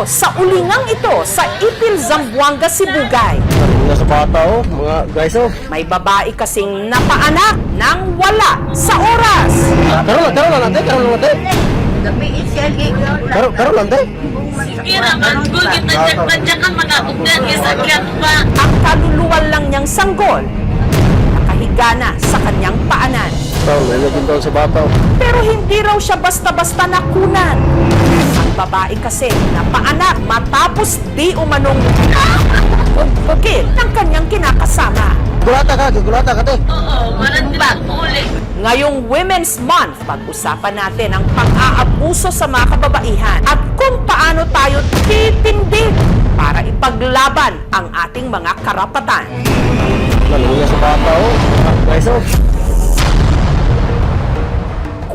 sa ulingang ito sa Ipil, Zamboanga, Sibugay. Mga sa bata mga guys May babae kasing napaanak nang wala sa oras. Karoon lang natin. Karoon lang natin. Kira man ko kita ka makakugan isakyan pa. Ang kaluluwa lang niyang sanggol, nakahiga na sa kanyang paanan. May naging doon sa bata Pero hindi raw siya basta-basta nakunan. Ang babae kasi napaanak matapos di umanong bugil ng kanyang kinakasama. Gulata ka te. Oo, walang uli. Ngayong Women's Month, pag-usapan natin ang pang-aabuso sa mga kababaihan at kung paano tayo titindig para ipaglaban ang ating mga karapatan. Mga sa bata guys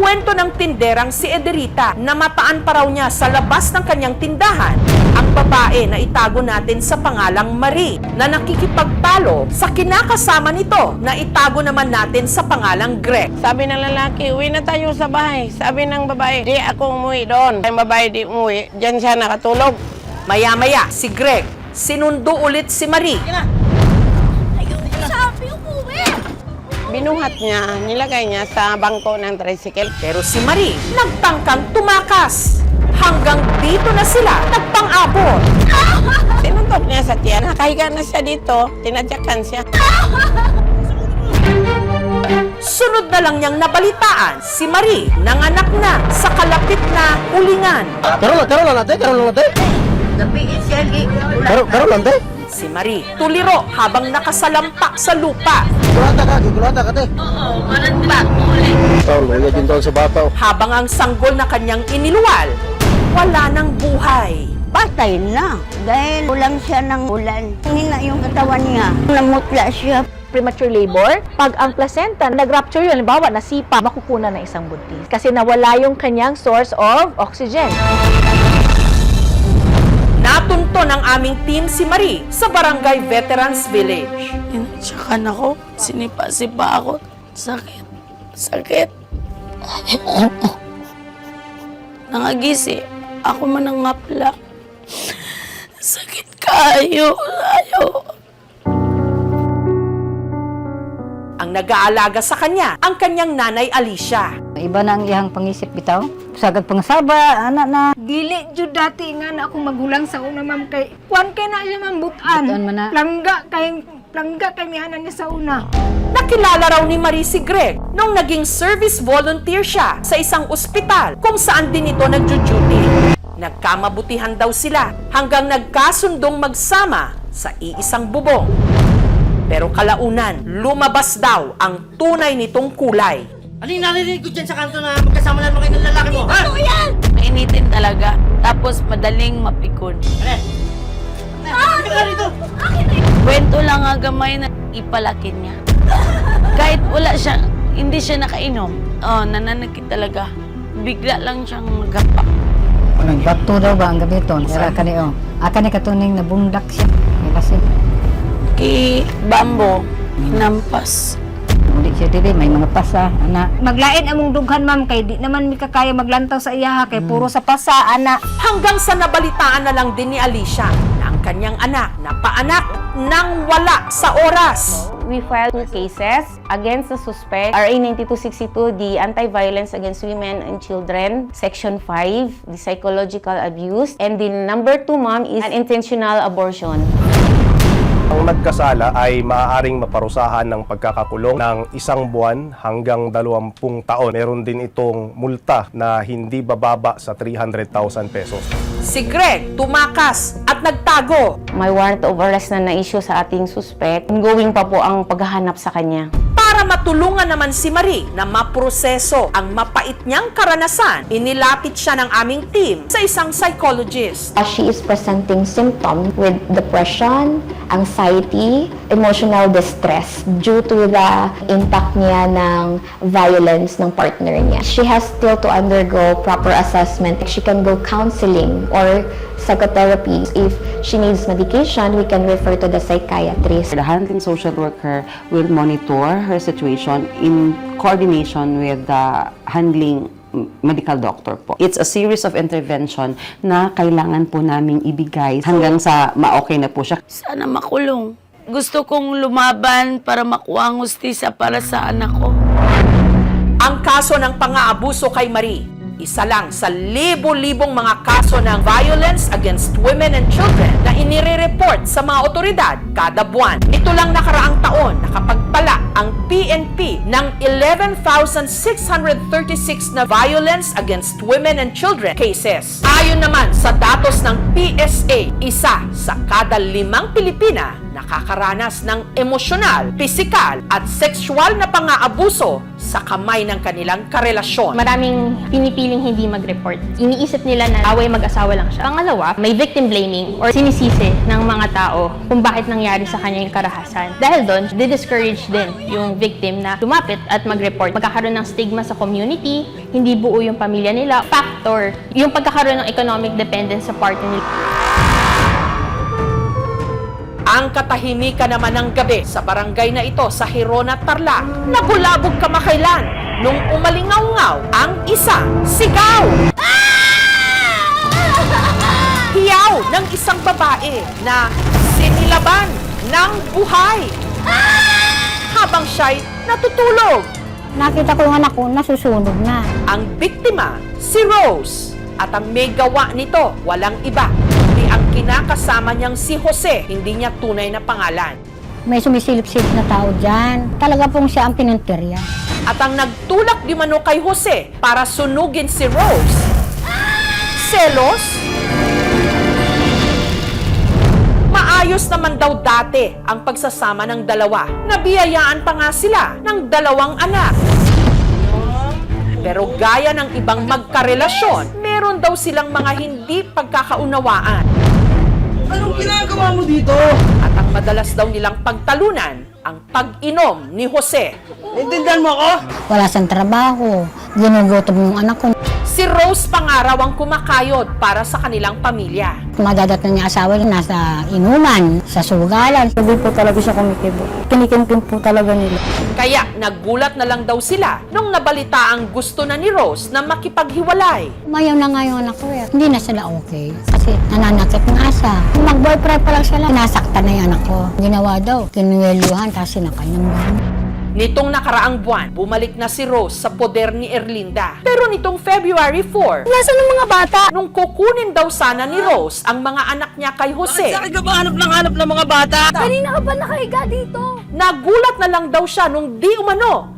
Kwento ng tinderang si Ederita na mataan pa raw niya sa labas ng kanyang tindahan ang babae na itago natin sa pangalang Marie na nakikipagtalo sa kinakasama nito na itago naman natin sa pangalang Greg. Sabi ng lalaki, uwi na tayo sa bahay. Sabi ng babae, di ako umuwi doon. Ang babae di umuwi, dyan siya nakatulog. Maya-maya si Greg sinundo ulit si Marie. Binuhat niya, nilagay niya sa bangko ng tricycle. Pero si Marie nagtangkang tumakas. Hanggang dito na sila nagpang-abot. Sinuntok niya sa tiyan, nakahiga na siya dito, tinadyakan siya. Sunod na lang niyang nabalitaan si Marie nanganak na sa kalapit na ulingan. Karoon lang natin. Karoon lang natin. Si Marie tuliro habang nakasalampak sa lupa. Gulata ka te. Oo, walang uli. May naging doon sa bata Habang ang sanggol na kanyang iniluwal, wala ng buhay. Patay na dahil ulang siya ng ulan. Hina yung katawan niya. Namutla siya. Premature labor, pag ang placenta nag-rupture yun, halimbawa nasipa, makukunan ng isang buntis. Kasi nawala yung kanyang source of oxygen. Natunto ng aming team si Marie sa Barangay Veterans Village. Inatsakan ako, sinipa-sipa ako. Sakit. Nangagisi, ako man ang ngapla. Sakit kayo, Ang nag-aalaga sa kanya, ang kanyang nanay Alicia. Iba na ang iyang pangisip bitaw. Sagad pangsaba, anak na. Dili jud dati nga na akong magulang sa una ma'am kay kuan kay na siya ma'am butan. Butan man na. Plangga kay mihanan niya sa una. Nakilala raw ni Marie si Greg nung naging service volunteer siya sa isang ospital kung saan din ito nagjo-duty. Nagkamabutihan daw sila hanggang nagkasundong magsama sa iisang bubong. Pero kalaunan, lumabas daw ang tunay nitong kulay. Ano yung narinig ko dyan sa kanto na magkasama naman kayo ng lalaki mo, ha? Mainitin talaga, tapos madaling mapikon. Ano ka rito? Kwento lang nga gamay na ipalaki niya. Kahit wala siya, hindi siya nakainom. Nananakit talaga. Bigla lang siyang magapak. Anong bato daw ba ang gabi ito? Sara ka niyo. Aka ni katuning na bundak siya. May kasi. Kay Bambo, hinampas. Hindi siya dili, may mga pasa, anak. Maglain among dughan ma'am kay di naman mi kakaya maglantaw sa iya kay puro sa pasa ana. Hanggang sa nabalitaan na lang din ni Alicia na ang kanyang anak na paanak nang wala sa oras. We filed 2 cases against the suspect. RA 9262, the Anti-Violence Against Women and Children. Section 5, the psychological abuse. And the number 2, ma'am, is an intentional abortion. Ang nagkasala ay maaaring maparusahan ng pagkakakulong ng 1 buwan hanggang 20 taon. Meron din itong multa na hindi bababa sa 300,000 pesos. Si Greg tumakas at nagtago. May warrant of arrest na na-issue sa ating suspect. Ongoing pa po ang paghahanap sa kanya. Para matulungan naman si Marie na maproseso ang mapait niyang karanasan, inilapit siya ng aming team sa isang psychologist. She is presenting symptoms with depression, anxiety, emotional distress due to the impact niya ng violence ng partner niya. She has still to undergo proper assessment. She can go counseling or psychotherapy. If she needs medication, we can refer to the psychiatrist. The handling social worker will monitor her situation in coordination with the handling medical doctor po. It's a series of intervention na kailangan po namin ibigay hanggang sa ma-okay na po siya. Sana makulong. Gusto kong lumaban para makuha ang hustisya para sa anak ko. Ang kaso ng pang-aabuso kay Marie, isa lang sa libo-libong mga kaso ng violence against women and children na inire-report sa mga otoridad kada buwan. Ito lang nakaraang taon, nakapagtala ang PNP ng 11,636 na violence against women and children cases. Ayon naman sa datos ng PSA, isa sa kada 5 Pilipina nakakaranas ng emosyonal, pisikal at sexual na pang-aabuso sa kamay ng kanilang karelasyon. Maraming pinipiling hindi mag-report. Iniisip nila na away mag-asawa lang siya. Pangalawa, may victim blaming or sinisisi ng mga tao kung bakit nangyari sa kanya yung karahasan. Dahil doon, di-discourage din yung victim na lumapit at mag-report. Magkakaroon ng stigma sa community, hindi buo yung pamilya nila. Factor, yung pagkakaroon ng economic dependence sa partner nila. Ang katahimikan naman ng gabi sa barangay na ito sa Hirona, Tarlac, nabulabog kamakailan nung umalingaw-ngaw ang isang sigaw. Hiyaw ng isang babae na sinilaban ng buhay habang siya'y natutulog. Nakita ko yung anak ko, nasusunog na. Ang biktima, si Rose, at ang may gawa nito, walang iba, kundi ang kinakasama niyang si Jose, hindi niya tunay na pangalan. May sumisilip-silip na tao dyan. Talaga pong siya ang pinuntirya. At ang nagtulak di mano kay Jose para sunugin si Rose, selos? Maayos naman daw dati ang pagsasama ng dalawa. Nabiyayaan pa nga sila ng 2 anak. Pero gaya ng ibang magkarelasyon, meron daw silang mga hindi pagkakaunawaan. Anong ginagawa mo dito? At ang madalas daw nilang pagtalunan, ang pag-inom ni Jose. Intindihan mo ako? Wala siyang trabaho. Ginugutom yung anak ko. Si Rose pangaraw ang kumakayod para sa kanilang pamilya. Madadat na niya asawa niya nasa inuman, sa sugalan. Hindi po talaga siya kumikibo. Kinikimpin po talaga nila. Kaya naggulat na lang daw sila nung nabalita ang gusto na ni Rose na makipaghiwalay. Mayaw na nga yung anak ko eh. Hindi na sila okay. Kasi nananakit nga siya. Mag-boyfriend pa lang sila. Sinasaktan na yung anak ko. Ginawa daw. Kinuwelyuhan tapos sinakay ng gano'n. Nitong nakaraang buwan, bumalik na si Rose sa poder ni Erlinda. Pero nitong February 4, Nasaan ang mga bata? nung kukunin daw sana ni Rose ang mga anak niya kay Jose, Bakit ka ba hanap ng mga bata? Kanina ka ba nakahiga dito? nagulat na lang daw siya nung di umano.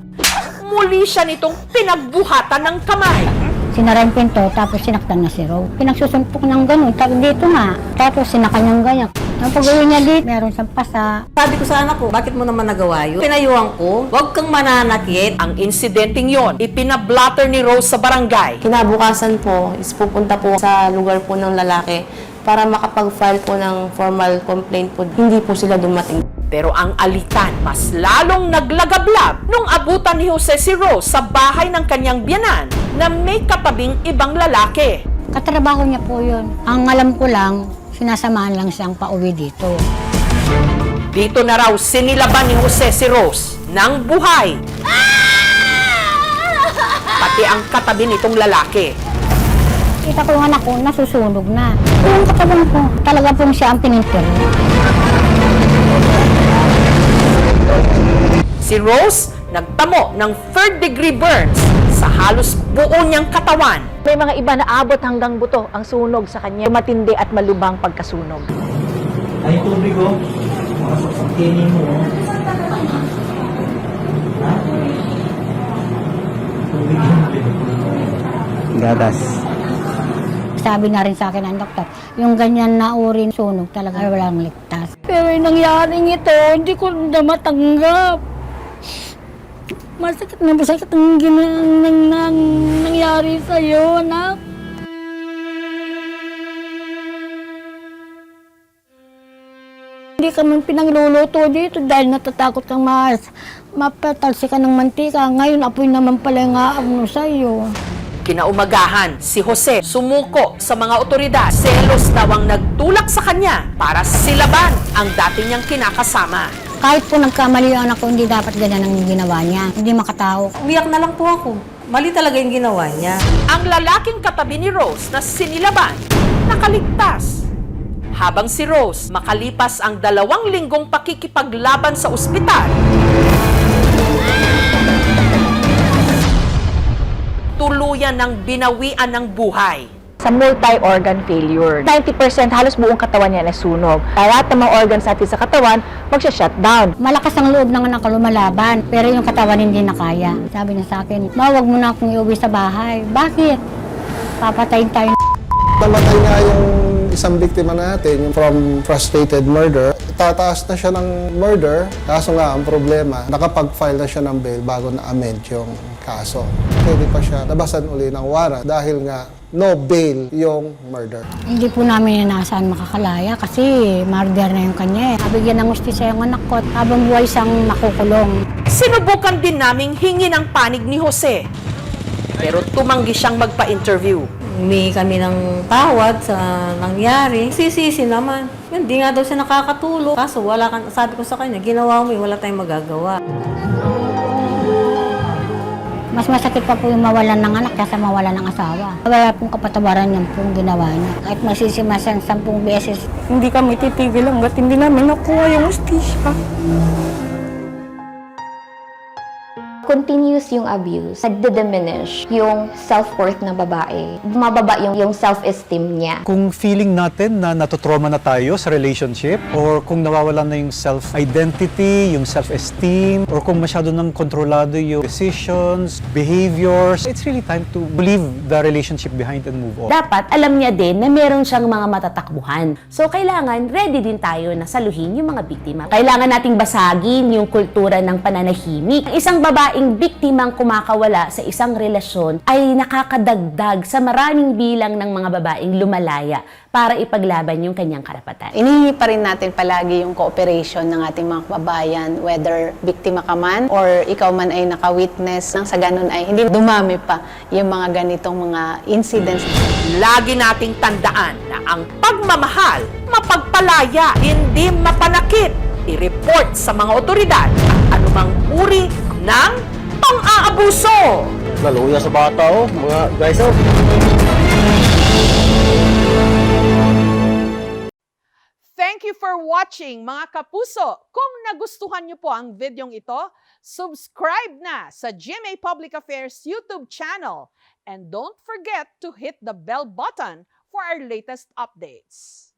Muli siya nitong pinagbuhatan ng kamay. Sinara yung pinto, tapos sinaktan na si Rose. Pinagsusumpok ng gano'n, tapos dito nga. Tapos sinakay niyang ganyan. Ang pagawin niya dito, meron siyang pasa. Sabi ko sa anak ko, bakit mo naman nagawa yun? Pinayuhan ko, huwag kang mananakit. Ang insidenteng yon, ipinablatter ni Rose sa barangay. Kinabukasan po is pupunta po sa lugar po ng lalaki para makapag-file po ng formal complaint po. Hindi po sila dumating. Pero ang alitan mas lalong naglagablab nung abutan ni Jose si Rose sa bahay ng kanyang biyanan na may katabing ibang lalaki. Katrabaho niya po yun. Ang alam ko lang, sinasamahan lang siyang pauwi dito. Dito na raw sinilaban ni Jose si Rose ng buhay. Pati ang katabi nitong lalaki. Kita ko yung anak ko, nasusunog na. Yung katawan ko, talaga pong siya ang pinintirya. Si Rose nagtamo ng 3rd-degree burns sa halos buo niyang katawan. May mga iba na abot hanggang buto ang sunog sa kanya. Matindi at malubhang pagkasunog. Ay, tubig ko. Makasaksaktinin mo. Ha? Tubig yung Gatas. Sabi na rin sa akin ang doktor, yung ganyan na urin sunog talaga walang ligtas. Pero yung nangyaring ito, hindi ko na matanggap. Masakit ang nangyari sa'yo, anak. Hindi ka man pinagluluto dito dahil natatakot kang mapatalsi ka ng mantika. Ngayon, apoy naman pala yung aabno sa'yo. Kinaumagahan, si Jose sumuko sa mga otoridad. Selos daw ang nagtulak sa kanya para silaban ang dati niyang kinakasama. Kahit po nagkamali yung anak ko, hindi dapat ganyan ang ginawa niya. Hindi makatao. Umiyak na lang po ako. Mali talaga yung ginawa niya. Ang lalaking katabi ni Rose na sinilaban, nakaligtas. Habang si Rose makalipas ang 2 linggong pakikipaglaban sa ospital, tuluyan ng binawian ng buhay. Sa multi-organ failure, 90% halos buong katawan niya nasunog. Lahat ng mga organs natin sa katawan, magsha-shutdown. Malakas ang loob ng anak ko lumalaban, pero yung katawan hindi na kaya. Sabi niya sa akin, Ma, wag mo na akong iuwi sa bahay. Bakit? Papatayin tayo. Namatay nga yung isang biktima natin, yung from frustrated murder. Tataas na siya ng murder, kaso nga ang problema, nakapag-file na siya ng bail bago na-amend yung kaso. Pwede pa siya labasan uli ng warrant dahil nga no bail yung murder. Hindi po namin inaasahan makakalaya kasi murder na yung kanya. Nabigyan ng hustisya yung anak ko at habang buhay siyang makukulong. Sinubukan din naming hingi ng panig ni Jose. Pero tumanggi siyang magpa-interview. Humingi kami ng tawad sa nangyari. Sisisi naman. Hindi nga daw siya nakakatulog. Kaso sabi ko sa kanya, ginawa mo wala tayong magagawa. Mas masakit pa po yung mawalan ng anak kaysa mawalan ng asawa. Wala pong kapatawaran yung pong ginawa niya. Kahit masisimasan 10 beses. Hindi kami titigil hanggat hindi namin nakuha yung hustisya. Continuous yung abuse, nagdi-diminish yung self-worth ng babae. Bumababa yung self-esteem niya. Kung feeling natin na natutrauma na tayo sa relationship, or kung nawawalan na yung self-identity, yung self-esteem, or kung masyado nang kontrolado yung decisions, behaviors, it's really time to leave the relationship behind and move on. Dapat alam niya din na meron siyang mga matatakbuhan. So kailangan ready din tayo na saluhin yung mga biktima. Kailangan nating basagin yung kultura ng pananahimik. Ang isang babaeng biktimang kumakawala sa isang relasyon ay nakakadagdag sa maraming bilang ng mga babaeng lumalaya para ipaglaban yung kanyang karapatan. Inihingi pa rin natin palagi yung cooperation ng ating mga kababayan, whether biktima ka man or ikaw man ay naka-witness nang sa ganun ay hindi dumami pa yung mga ganitong mga incidents. Lagi nating tandaan na ang pagmamahal, mapagpalaya, hindi mapanakit. I-report sa mga otoridad ang anumang uri ng pang-aabuso. Naluya sa bata, oh, mga guys, oh. Thank you for watching, mga kapuso. Kung nagustuhan niyo po ang videong ito, subscribe na sa GMA Public Affairs YouTube channel. And don't forget to hit the bell button for our latest updates.